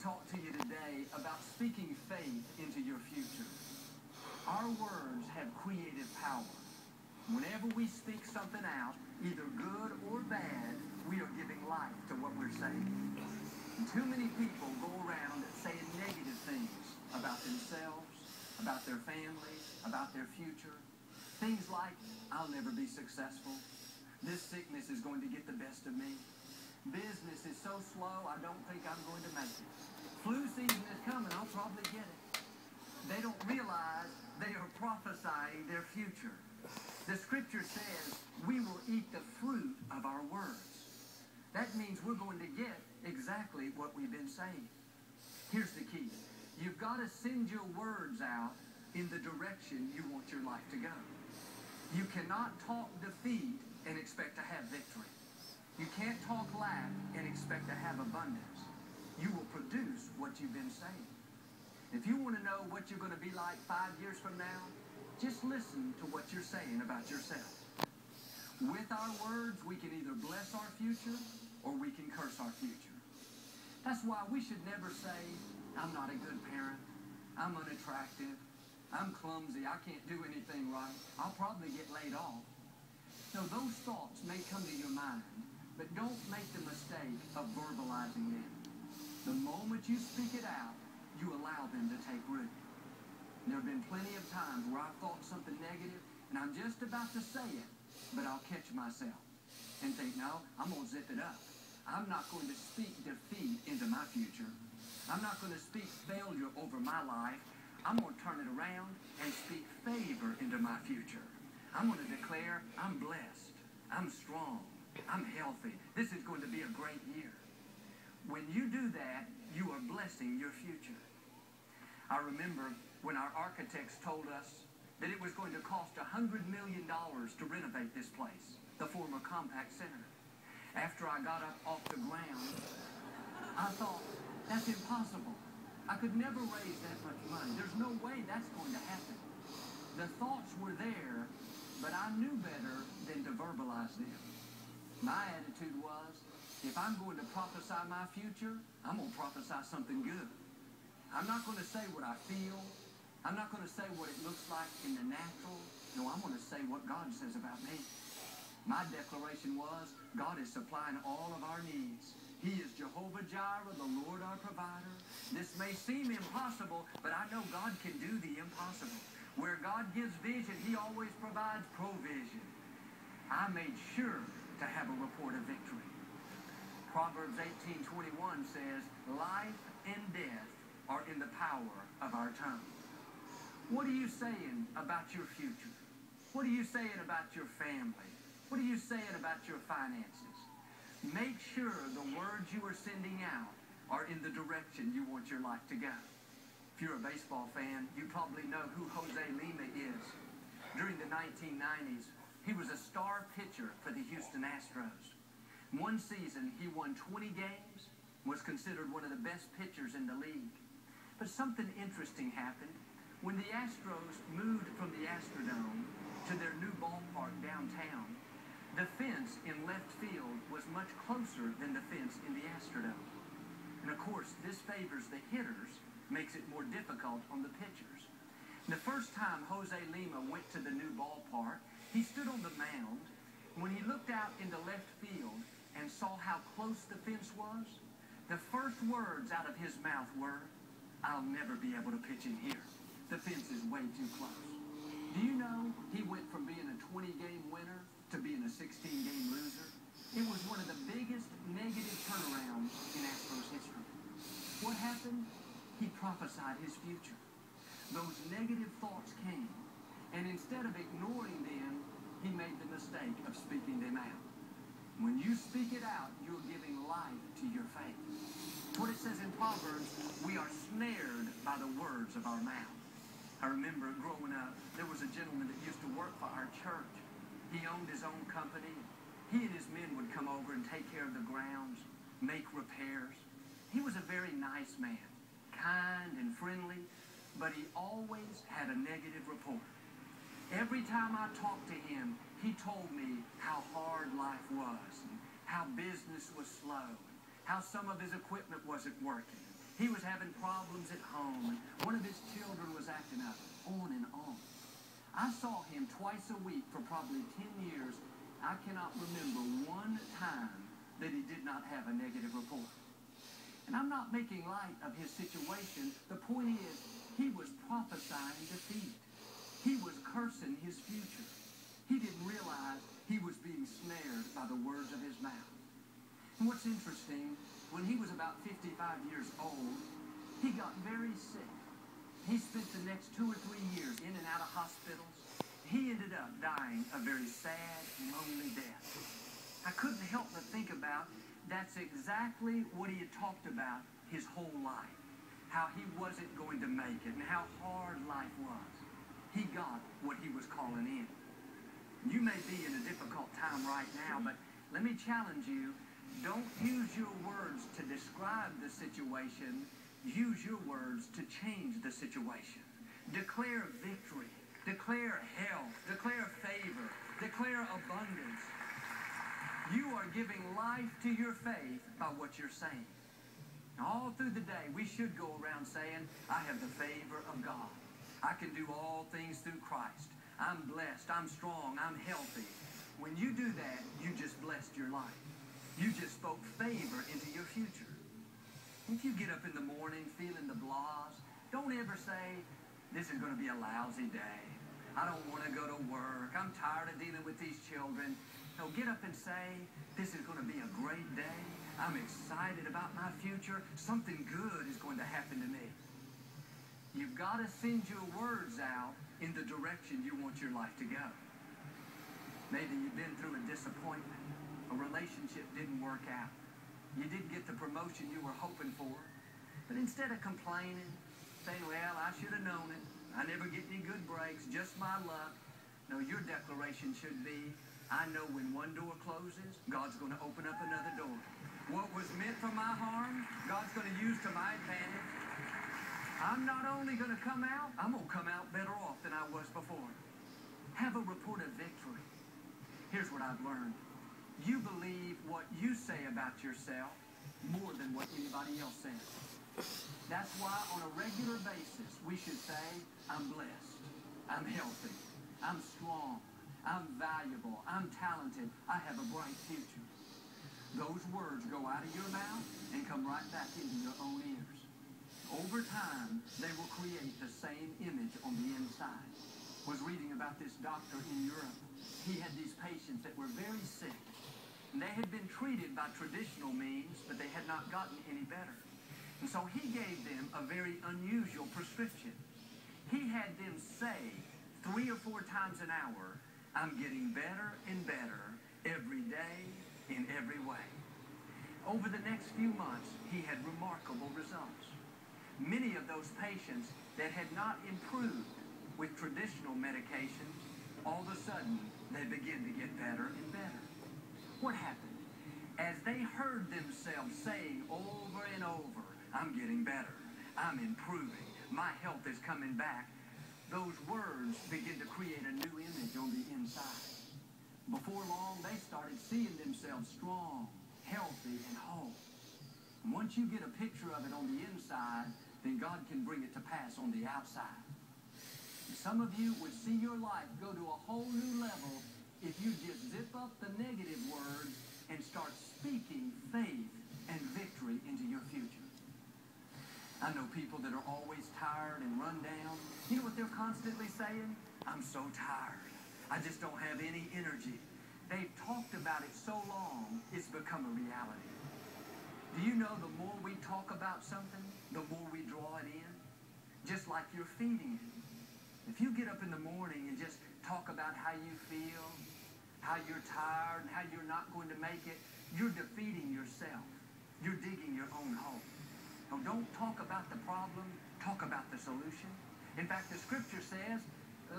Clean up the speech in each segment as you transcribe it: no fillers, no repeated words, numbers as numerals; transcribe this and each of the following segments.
talk to you today about speaking faith into your future. Our words have creative power. Whenever we speak something out, either good or bad, we are giving life to what we're saying. And too many people go around saying negative things about themselves, about their family, about their future. Things like, I'll never be successful. This sickness is going to get the best of me. Business is so slow, I don't think I'm going to make it. Flu season is coming, I'll probably get it. They don't realize they are prophesying their future. The scripture says we will eat the fruit of our words. That means we're going to get exactly what we've been saying. Here's the key. You've got to send your words out in the direction you want your life to go. You cannot talk defeat and expect to have victory. You can't talk lack and expect to have abundance. You will produce what you've been saying. If you want to know what you're going to be like 5 years from now, just listen to what you're saying about yourself. With our words, we can either bless our future or we can curse our future. That's why we should never say, I'm not a good parent, I'm unattractive, I'm clumsy, I can't do anything right, I'll probably get laid off. No, those thoughts may come to your mind, but don't make the mistake of verbalizing them. The moment you speak it out, you allow them to take root. There have been plenty of times where I've thought something negative, and I'm just about to say it, but I'll catch myself and think, no, I'm going to zip it up. I'm not going to speak defeat into my future. I'm not going to speak failure over my life. I'm going to turn it around and speak favor into my future. I'm going to declare I'm blessed, I'm strong, I'm healthy. This is going to be a great year. When you do that, you are blessing your future. I remember when our architects told us that it was going to cost $100 million to renovate this place, the former Compact Center. After I got up off the ground, I thought, that's impossible. I could never raise that much money. There's no way that's going to happen. The thoughts were there, but I knew better than to verbalize them. My attitude was, if I'm going to prophesy my future, I'm going to prophesy something good. I'm not going to say what I feel. I'm not going to say what it looks like in the natural. No, I'm going to say what God says about me. My declaration was, God is supplying all of our needs. He is Jehovah Jireh, the Lord our provider. This may seem impossible, but I know God can do the impossible. Where God gives vision, He always provides provision. I made sure to have a report of victory. Proverbs 18:21 says, life and death are in the power of our tongue. What are you saying about your future? What are you saying about your family? What are you saying about your finances? Make sure the words you are sending out are in the direction you want your life to go. If you're a baseball fan, you probably know who Jose Lima is. During the 1990s, he was a star pitcher for the Houston Astros. One season, he won 20 games, was considered one of the best pitchers in the league. But something interesting happened. When the Astros moved from the Astrodome to their new ballpark downtown, the fence in left field was much closer than the fence in the Astrodome. And of course, this favors the hitters, makes it more difficult on the pitchers. The first time Jose Lima went to the new ballpark, he stood on the mound. When he looked out into left field and saw how close the fence was, the first words out of his mouth were, I'll never be able to pitch in here. The fence is way too close. Do you know he went from being a 20-game winner to being a 16-game loser? It was one of the biggest negative turnarounds in Astros history. What happened? He prophesied his future. Those negative thoughts came, and instead of ignoring them, he made the mistake of speaking them out. When you speak it out, you're giving life to your faith. What it says in Proverbs, we are snared by the words of our mouth. I remember growing up, there was a gentleman that used to work for our church. He owned his own company. He and his men would come over and take care of the grounds, make repairs. He was a very nice man, kind and friendly, but he always had a negative report. Every time I talked to him, he told me how hard life was, and how business was slow, how some of his equipment wasn't working. He was having problems at home, and one of his children was acting up, on and on. I saw him twice a week for probably 10 years. I cannot remember one time that he did not have a negative report. And I'm not making light of his situation. The point is, he was prophesying defeat. He was cursing his future. He didn't realize he was being snared by the words of his mouth. And what's interesting, when he was about 55 years old, he got very sick. He spent the next 2 or 3 years in and out of hospitals. He ended up dying a very sad, lonely death. I couldn't help but think about that's exactly what he had talked about his whole life, how he wasn't going to make it and how hard life was. He got what he was calling in. You may be in a difficult time right now, but let me challenge you, don't use your words to describe the situation. Use your words to change the situation. Declare victory. Declare health. Declare favor. Declare abundance. You are giving life to your faith by what you're saying. All through the day, we should go around saying, I have the favor of God. I can do all things through Christ. I'm blessed. I'm strong. I'm healthy. When you do that, you just blessed your life. You just spoke favor into your future. If you get up in the morning feeling the blahs, don't ever say, this is going to be a lousy day. I don't want to go to work. I'm tired of dealing with these children. No, get up and say, this is going to be a great day. I'm excited about my future. Something good is going to happen to me. You've got to send your words out in the direction you want your life to go. Maybe you've been through a disappointment. A relationship didn't work out. You didn't get the promotion you were hoping for. But instead of complaining, saying, well, I should have known it. I never get any good breaks, just my luck. No, your declaration should be, I know when one door closes, God's going to open up another door. What was meant for my harm, God's going to use to my advantage. I'm not only going to come out, I'm going to come out better off than I was before. Have a report of victory. Here's what I've learned. You believe what you say about yourself more than what anybody else says. That's why on a regular basis we should say, I'm blessed, I'm healthy, I'm strong, I'm valuable, I'm talented, I have a bright future. Those words go out of your mouth and come right back into your own ears. Over time, they will create the same image on the inside. I was reading about this doctor in Europe. He had these patients that were very sick. And they had been treated by traditional means, but they had not gotten any better. And so he gave them a very unusual prescription. He had them say 3 or 4 times an hour, I'm getting better and better every day in every way. Over the next few months, he had remarkable results. Many of those patients that had not improved with traditional medications, all of a sudden, they begin to get better and better. What happened? As they heard themselves saying over and over, I'm getting better, I'm improving, my health is coming back, those words begin to create a new image on the inside. Before long, they started seeing themselves strong, healthy, and whole. And once you get a picture of it on the inside, then God can bring it to pass on the outside. And some of you would see your life go to a whole new level if you just zip up the negative words and start speaking faith and victory into your future. I know people that are always tired and run down. You know what they're constantly saying? I'm so tired. I just don't have any energy. They've talked about it so long, it's become a reality. Do you know the more we talk about something, the more we draw it in? Just like you're feeding it. If you get up in the morning and just talk about how you feel, how you're tired, and how you're not going to make it, you're defeating yourself. You're digging your own hole. So don't talk about the problem, talk about the solution. In fact, the scripture says,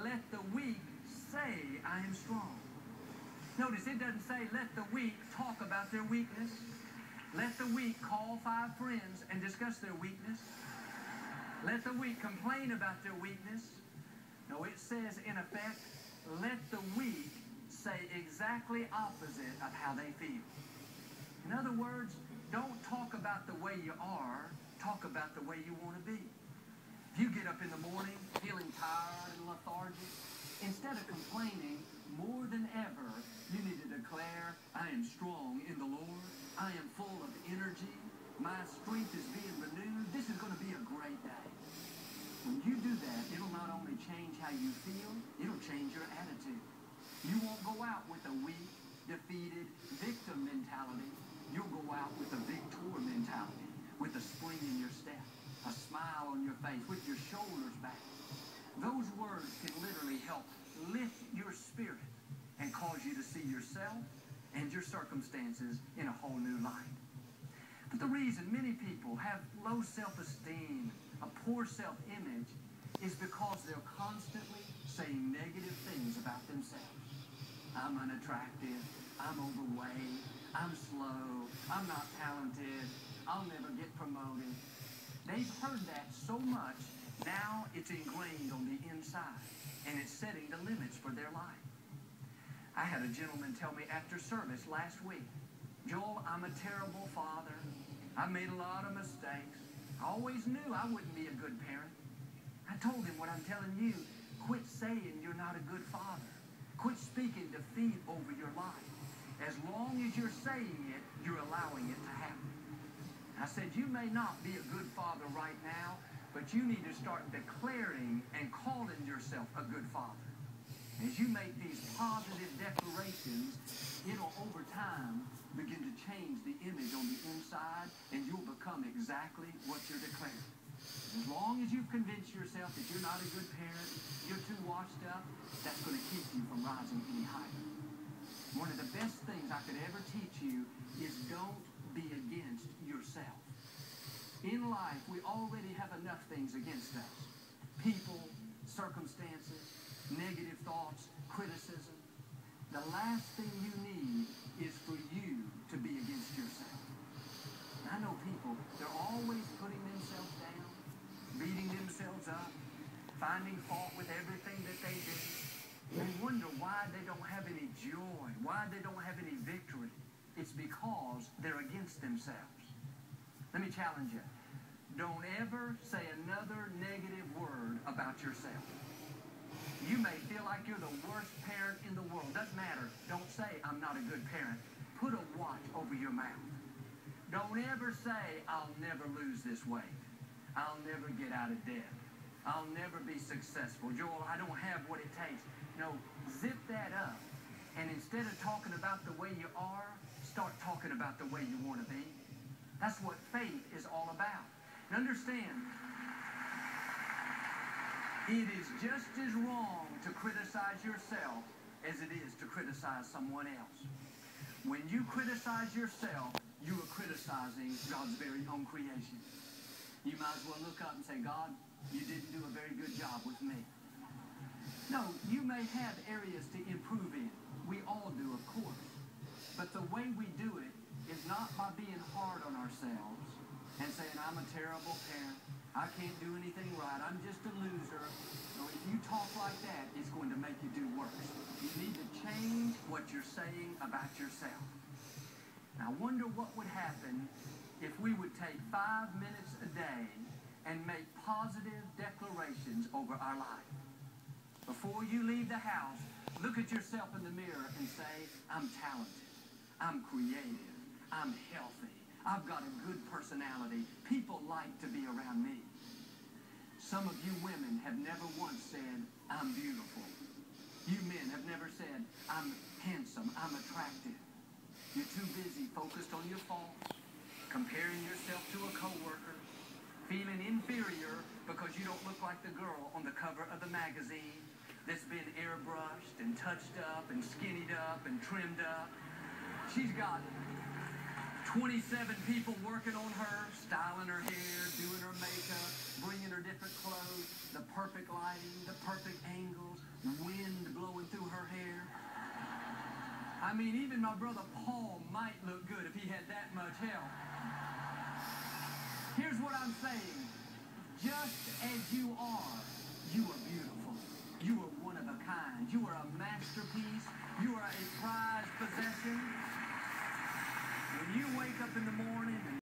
let the weak say, I am strong. Notice it doesn't say, let the weak talk about their weakness. Let the weak call 5 friends and discuss their weakness. Let the weak complain about their weakness. No, it says, in effect, let the weak say exactly opposite of how they feel. In other words, don't talk about the way you are, talk about the way you want to be. If you get up in the morning feeling tired and lethargic, instead of complaining, more than ever, you need to declare, I am strong in the Lord. I am full of energy. My strength is being renewed. This is going to be a great day. When you do that, it'll not only change how you feel, it'll change your attitude. You won't go out with a weak, defeated, victim mentality. You'll go out with a victor mentality, with a spring in your step, a smile on your face, with your shoulders back. Those words can literally help lift your spirit and cause you to see yourself and your circumstances in a whole new light. But the reason many people have low self-esteem, a poor self-image, is because they're constantly saying negative things about themselves. I'm unattractive, I'm overweight, I'm slow, I'm not talented, I'll never get promoted. They've heard that so much, now it's ingrained on the inside, and it's setting the limits for their life. I had a gentleman tell me after service last week, Joel, I'm a terrible father. I made a lot of mistakes. I always knew I wouldn't be a good parent. I told him what I'm telling you. Quit saying you're not a good father. Quit speaking defeat over your life. As long as you're saying it, you're allowing it to happen. I said, you may not be a good father right now, but you need to start declaring and calling yourself a good father. As you make these positive declarations, it'll over time begin to change the image on the inside, and you'll become exactly what you're declaring. As long as you've convinced yourself that you're not a good parent, you're too washed up, that's going to keep you from rising any higher. One of the best things I could ever teach you is don't be against yourself. In life, we already have enough things against us. People, circumstances, negative thoughts, criticism. The last thing you need is for you to be against yourself. I know people, they're always putting themselves down, beating themselves up, finding fault with everything that they do. They wonder why they don't have any joy, why they don't have any victory. It's because they're against themselves. Let me challenge you. Don't ever say another negative word about yourself. You may feel like you're the worst parent in the world. Doesn't matter. Don't say, I'm not a good parent. Put a watch over your mouth. Don't ever say, I'll never lose this weight. I'll never get out of debt. I'll never be successful. Joel, I don't have what it takes. No, zip that up. And instead of talking about the way you are, start talking about the way you want to be. That's what faith is all about. And understand, it is just as wrong to criticize yourself as it is to criticize someone else. When you criticize yourself, you are criticizing God's very own creation. You might as well look up and say, God, you didn't do a very good job with me. No, you may have areas to improve in. We all do, of course. But the way we do it is not by being hard on ourselves and saying, I'm a terrible parent. I can't do anything right. I'm just a loser. No, if you talk like that, it's going to make you do worse. You need to change what you're saying about yourself. Now, I wonder what would happen if we would take 5 minutes a day and make positive declarations over our life. Before you leave the house, look at yourself in the mirror and say, I'm talented. I'm creative. I'm healthy. I've got a good personality. People like to be around me. Some of you women have never once said, I'm beautiful. You men have never said, I'm handsome, I'm attractive. You're too busy focused on your faults, comparing yourself to a coworker, feeling inferior because you don't look like the girl on the cover of the magazine that's been airbrushed and touched up and skinnied up and trimmed up. She's got 27 people working on her, styling her hair, doing her makeup, bringing her different clothes, the perfect lighting, the perfect angles, wind blowing through her hair. I mean, even my brother Paul might look good if he had that much help. Here's what I'm saying. Just as you are beautiful. You are one of a kind. You are a masterpiece. You are a prized possession. When you wake up in the morning and